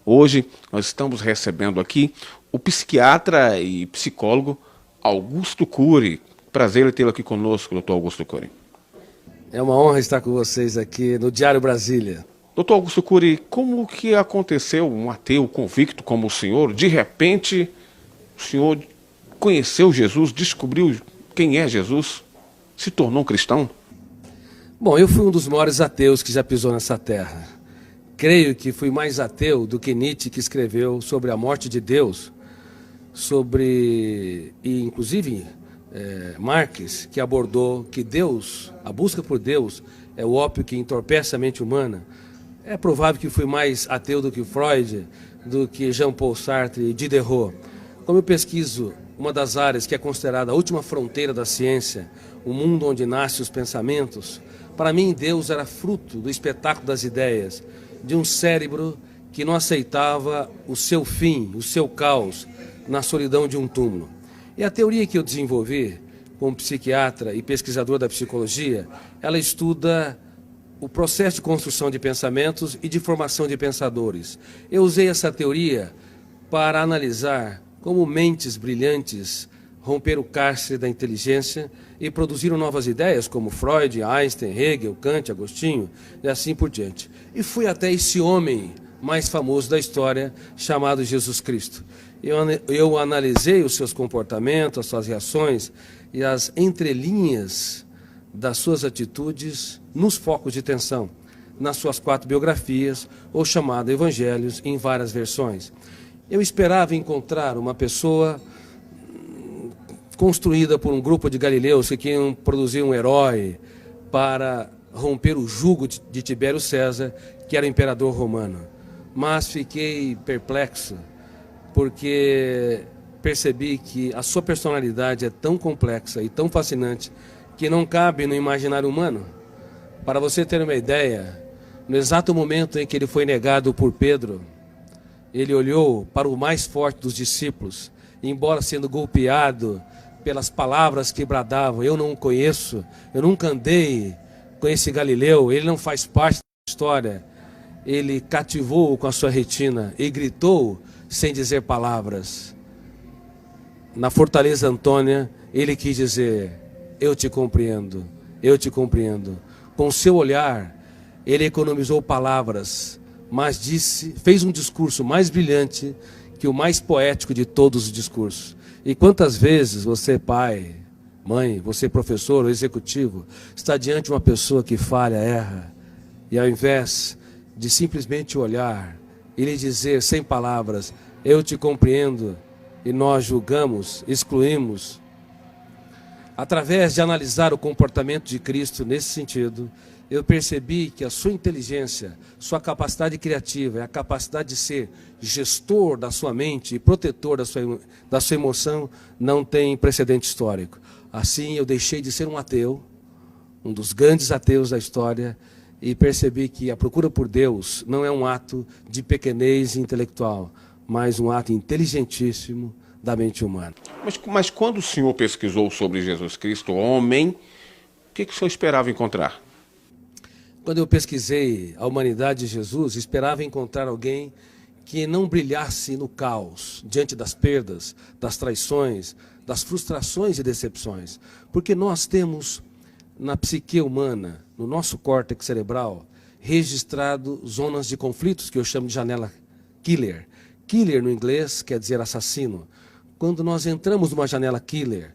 Hoje nós estamos recebendo aqui o psiquiatra e psicólogo Augusto Cury. Prazer em tê-lo aqui conosco, doutor Augusto Cury. É uma honra estar com vocês aqui no Diário Brasília. Doutor Augusto Cury, como que aconteceu um ateu convicto como o senhor? De repente, o senhor conheceu Jesus, descobriu quem é Jesus, se tornou um cristão? Bom, eu fui um dos maiores ateus que já pisou nessa terra. Creio que fui mais ateu do que Nietzsche, que escreveu sobre a morte de Deus, e inclusive Marx, que abordou que Deus, a busca por Deus, é o ópio que entorpece a mente humana. É provável que fui mais ateu do que Freud, do que Jean-Paul Sartre e Diderot. Como eu pesquiso uma das áreas que é considerada a última fronteira da ciência, o mundo onde nascem os pensamentos, para mim Deus era fruto do espetáculo das ideias, de um cérebro que não aceitava o seu fim, o seu caos, na solidão de um túmulo. E a teoria que eu desenvolvi como psiquiatra e pesquisador da psicologia, ela estuda o processo de construção de pensamentos e de formação de pensadores. Eu usei essa teoria para analisar como mentes brilhantes romperam o cárcere da inteligência e produziram novas ideias, como Freud, Einstein, Hegel, Kant, Agostinho e assim por diante. E fui até esse homem mais famoso da história, chamado Jesus Cristo. Eu analisei os seus comportamentos, as suas reações e as entrelinhas das suas atitudes nos focos de tensão, nas suas 4 biografias, ou chamado Evangelhos, em várias versões. Eu esperava encontrar uma pessoa construída por um grupo de galileus que queriam produzir um herói para romper o jugo de Tibério César, que era imperador romano. Mas fiquei perplexo, porque percebi que a sua personalidade é tão complexa e tão fascinante que não cabe no imaginário humano. Para você ter uma ideia, no exato momento em que ele foi negado por Pedro, ele olhou para o mais forte dos discípulos, embora sendo golpeado pelas palavras que bradavam: eu não o conheço, eu nunca andei com esse Galileu, ele não faz parte da história. Ele cativou-o com a sua retina e gritou sem dizer palavras. Na Fortaleza Antônia, ele quis dizer: eu te compreendo, eu te compreendo. Com o seu olhar, ele economizou palavras, mas fez um discurso mais brilhante que o mais poético de todos os discursos. E quantas vezes você, pai, mãe, você, professor ou executivo, está diante de uma pessoa que falha, erra, e ao invés de simplesmente olhar e lhe dizer sem palavras: eu te compreendo, e nós julgamos, excluímos. Através de analisar o comportamento de Cristo nesse sentido, eu percebi que a sua inteligência, sua capacidade criativa e a capacidade de ser gestor da sua mente e protetor da sua emoção não tem precedente histórico. Assim, eu deixei de ser um ateu, um dos grandes ateus da história, e percebi que a procura por Deus não é um ato de pequenez intelectual, mas um ato inteligentíssimo da mente humana. Mas quando o senhor pesquisou sobre Jesus Cristo, homem, o que o senhor esperava encontrar? Quando eu pesquisei a humanidade de Jesus, esperava encontrar alguém que não brilhasse no caos, diante das perdas, das traições, das frustrações e decepções. Porque nós temos na psique humana, no nosso córtex cerebral, registrado zonas de conflitos que eu chamo de janela killer. Killer no inglês quer dizer assassino. Quando nós entramos numa janela killer,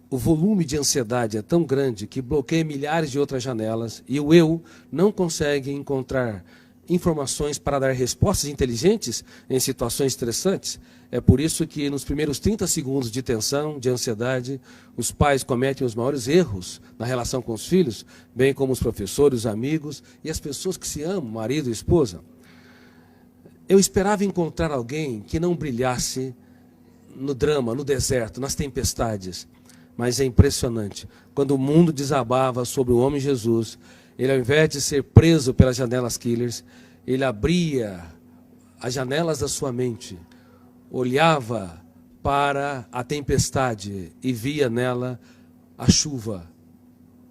o volume de ansiedade é tão grande que bloqueia milhares de outras janelas e o eu não consegue encontrar informações para dar respostas inteligentes em situações estressantes. É por isso que nos primeiros 30 segundos de tensão, de ansiedade, os pais cometem os maiores erros na relação com os filhos, bem como os professores, os amigos e as pessoas que se amam, marido e esposa. Eu esperava encontrar alguém que não brilhasse no drama, no deserto, nas tempestades. Mas é impressionante, quando o mundo desabava sobre o homem Jesus, ele, ao invés de ser preso pelas janelas killers, ele abria as janelas da sua mente, olhava para a tempestade e via nela a chuva,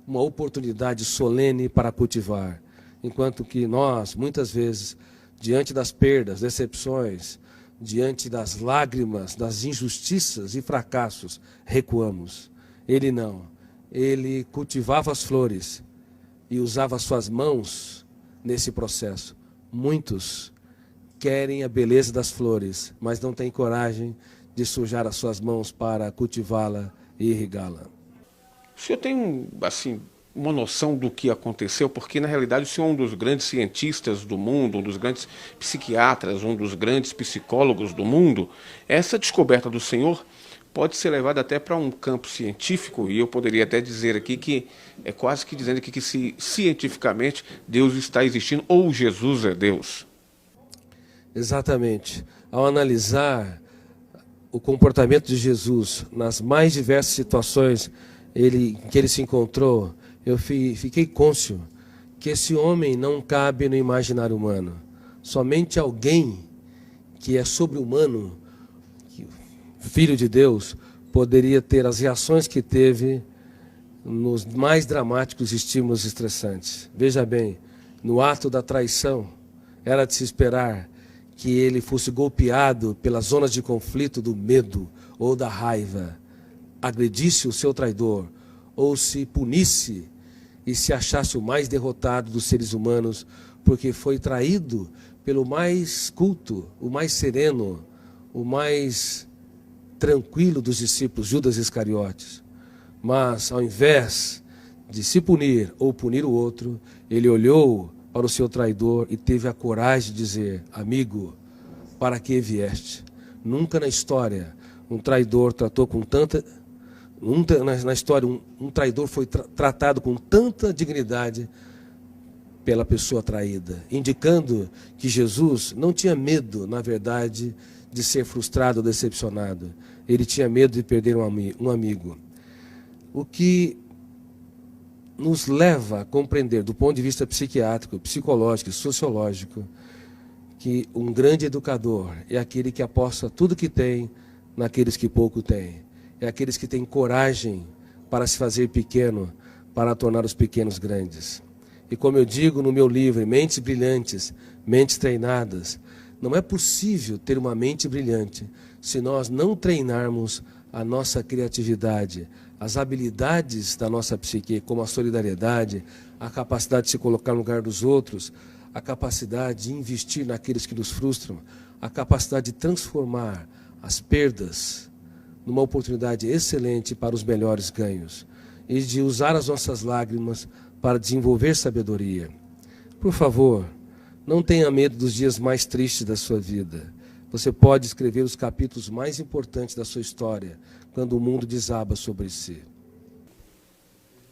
uma oportunidade solene para cultivar. Enquanto que nós, muitas vezes, diante das perdas, decepções, diante das lágrimas, das injustiças e fracassos, recuamos. Ele não. Ele cultivava as flores e usava suas mãos nesse processo. Muitos querem a beleza das flores, mas não têm coragem de sujar as suas mãos para cultivá-la e irrigá-la. O senhor tem, assim, uma noção do que aconteceu? Porque, na realidade, o senhor é um dos grandes cientistas do mundo, um dos grandes psiquiatras, um dos grandes psicólogos do mundo. Essa descoberta do senhor pode ser levada até para um campo científico, e eu poderia até dizer aqui que é quase que dizendo aqui que se cientificamente Deus está existindo, ou Jesus é Deus. Exatamente. Ao analisar o comportamento de Jesus nas mais diversas situações que ele se encontrou, eu fiquei cônscio que esse homem não cabe no imaginário humano. Somente alguém que é sobre-humano, filho de Deus, poderia ter as reações que teve nos mais dramáticos estímulos estressantes. Veja bem, no ato da traição, era de se esperar que ele fosse golpeado pelas zonas de conflito do medo ou da raiva, agredisse o seu traidor, ou se punisse e se achasse o mais derrotado dos seres humanos, porque foi traído pelo mais culto, o mais sereno, o mais tranquilo dos discípulos, Judas Iscariotes. Mas, ao invés de se punir ou punir o outro, ele olhou para o seu traidor e teve a coragem de dizer: amigo, para que vieste? Nunca na história um traidor tratou com tanta... Na história, um traidor foi tratado com tanta dignidade pela pessoa traída, indicando que Jesus não tinha medo, na verdade, de ser frustrado ou decepcionado. Ele tinha medo de perder um amigo. O que nos leva a compreender, do ponto de vista psiquiátrico, psicológico e sociológico, que um grande educador é aquele que aposta tudo que tem naqueles que pouco têm. É aqueles que têm coragem para se fazer pequeno, para tornar os pequenos grandes. E como eu digo no meu livro, Mentes Brilhantes, Mentes Treinadas, não é possível ter uma mente brilhante se nós não treinarmos a nossa criatividade, as habilidades da nossa psique, como a solidariedade, a capacidade de se colocar no lugar dos outros, a capacidade de investir naqueles que nos frustram, a capacidade de transformar as perdas numa oportunidade excelente para os melhores ganhos e de usar as nossas lágrimas para desenvolver sabedoria. Por favor, não tenha medo dos dias mais tristes da sua vida. Você pode escrever os capítulos mais importantes da sua história quando o mundo desaba sobre si.